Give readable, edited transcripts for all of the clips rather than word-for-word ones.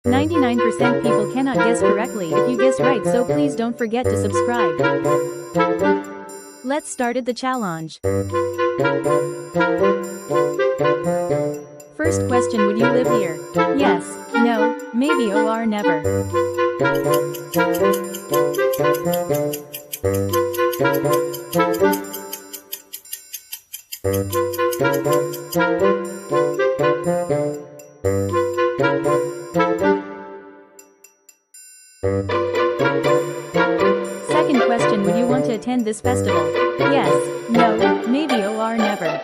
99% people cannot guess correctly if you guess right, so please don't forget to subscribe. Let's start the challenge. First question, would you live here? Yes, no, maybe or never. Second question, would you want to attend this festival? Yes, no, maybe or never.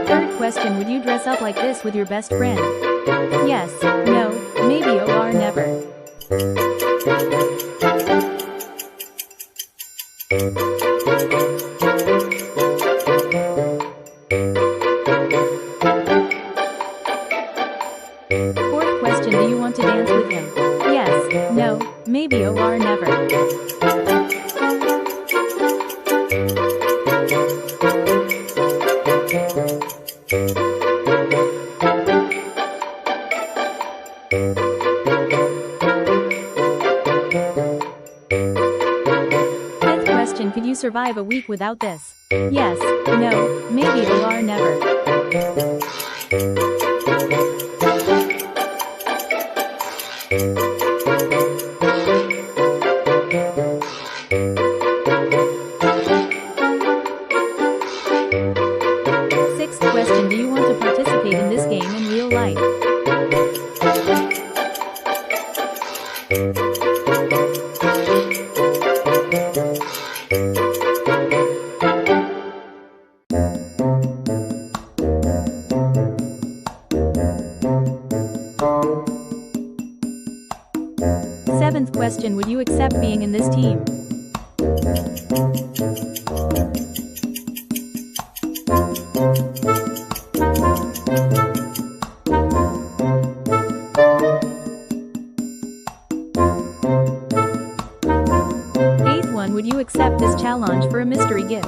Third question, would you dress up like this with your best friend? Yes, no, maybe or never. Fourth question, do you want to dance with him? Yes, no, maybe or never. Fifth question, could you survive a week without this? Yes, no, maybe or never. Sixth question, do you want to participate in this game in real life? Seventh question, would you accept being in this team? Eighth one, would you accept this challenge for a mystery gift?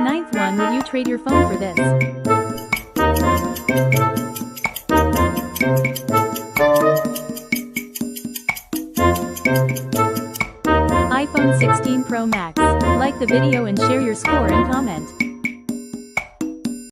Ninth one, would you trade your phone for this? iPhone 16 Pro Max. Like the video and share your score and comment.